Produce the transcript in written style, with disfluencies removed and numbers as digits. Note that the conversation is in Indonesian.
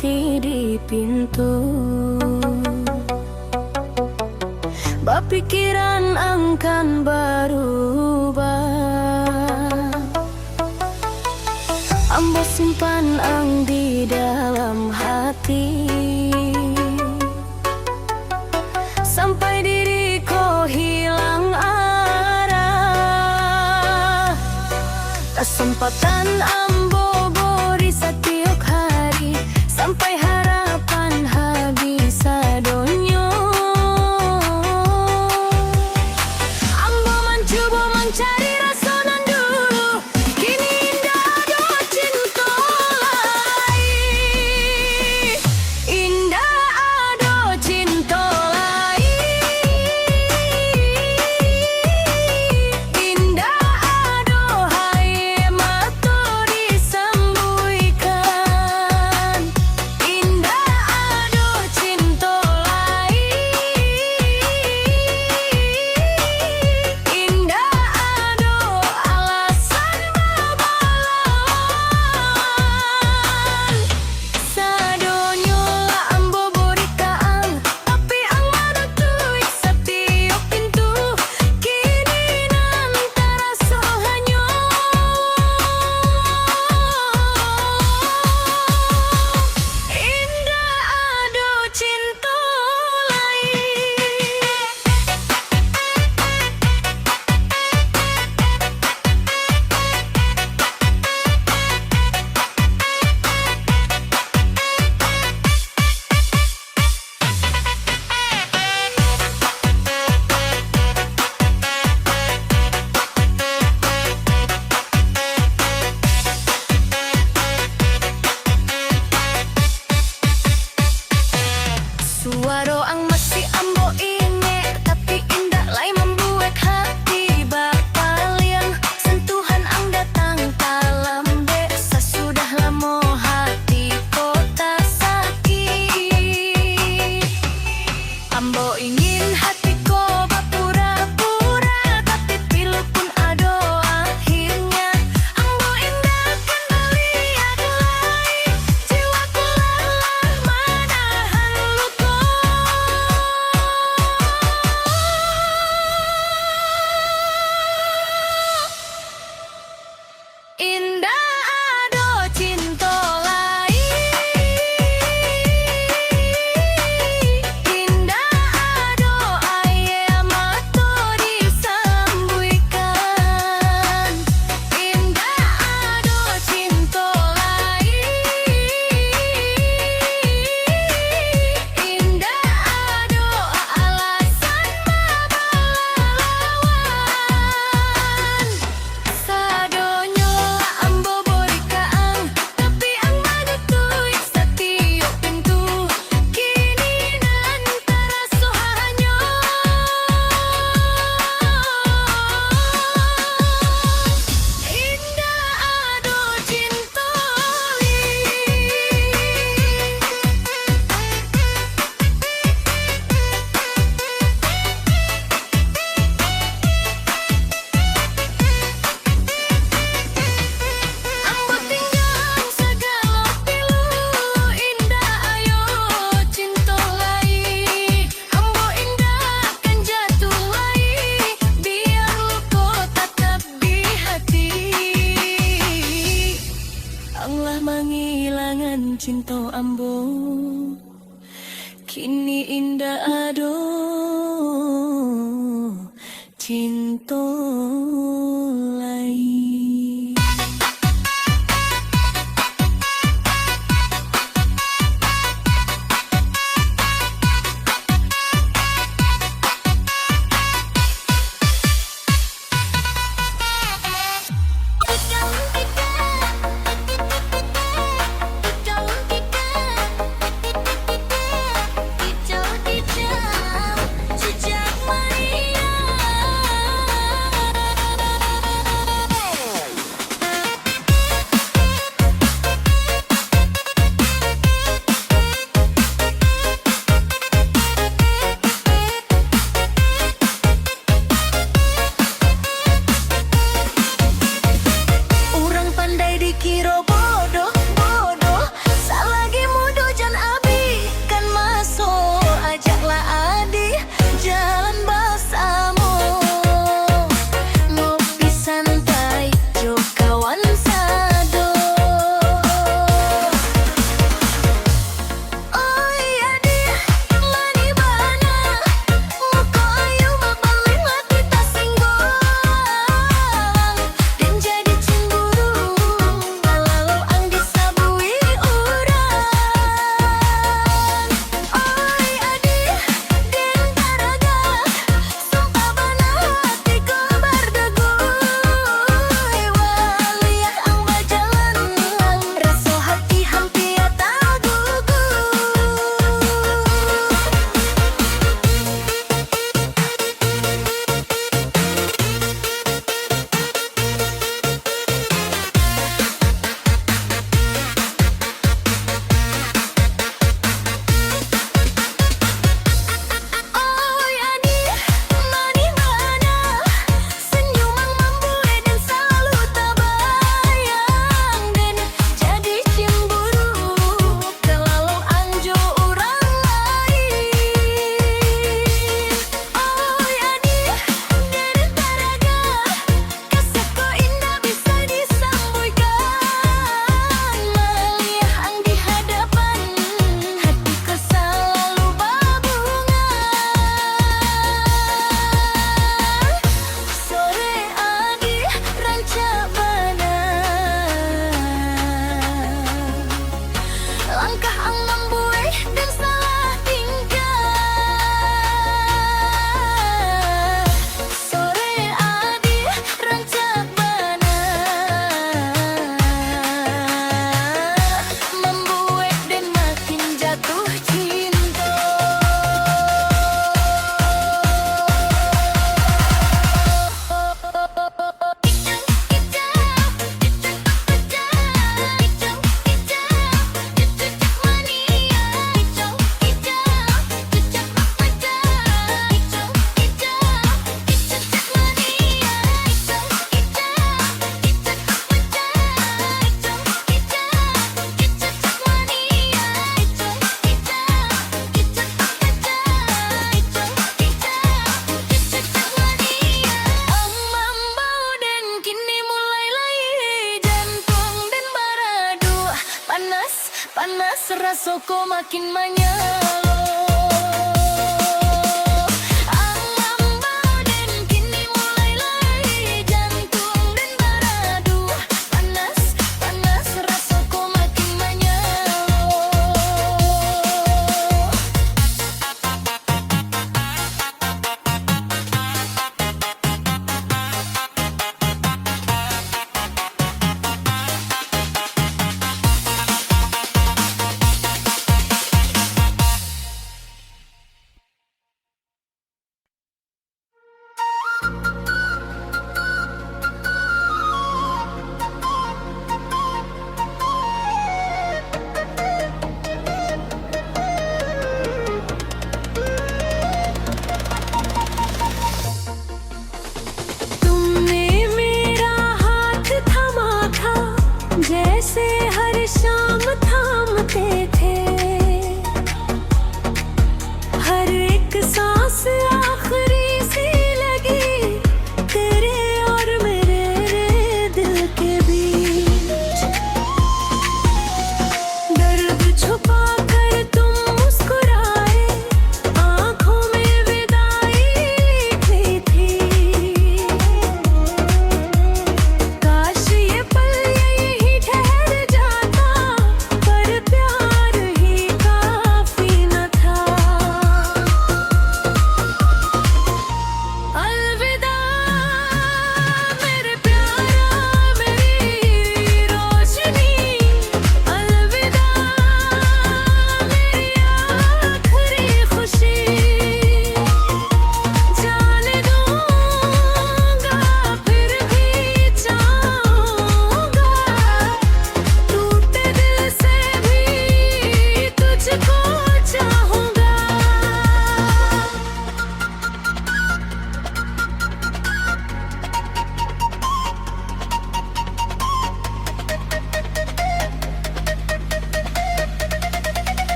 hati di pintu. Pikiran akan berubah. Ambo simpan ang di dalam hati, sampai diriku hilang arah. Kesempatan ambo beri setiap hari, sampai harapan habis adonyo. Ambo mencoba mencari rasonan dulu, kini indah ado cinta lain. Indah ado cinta lain. Indah ado hai matu disembuhkan. Indah ado cinta lain. Indah ado alasan babalawan. Sadonyo lah ambo berikaan, tapi ang manutuy setiap pintu. Kini nantara sohanyo. Indah ado cinta lain. Suara ang masih ambo ingat, tapi indah lain membuat hati berpaling. Sentuhan ang datang dalam desa, sudah lama hati kota sakit. Ambo ingin hatiku berpura-pura, tapi pilu pun ado akhirnya. Ambo indah kembali adalai, jiwaku lelah menahan luka. Indah ado cinta lain. Indah ado air mata disembuhkan. Indah ado cinta lain. Indah ado alasan babalawan. Sadonyo lah ambo berikaan, tapi ang manutuy setiap pintu. Kini nantara sohanyo. Indah ado cinta ambo tinggal segala pilu. Indah ayo cinta lain. Ambo indah kan jatuh lain, biar luka tetap di hati. Anglah menghilangkan cinta ambo, kini indah ado cinta lain. Sejak Maria langkah ang membuih dan salah tinggal. Sore adi rancak bana membuih dan makin jatuh cinta. Panas, rasaku makin banyak.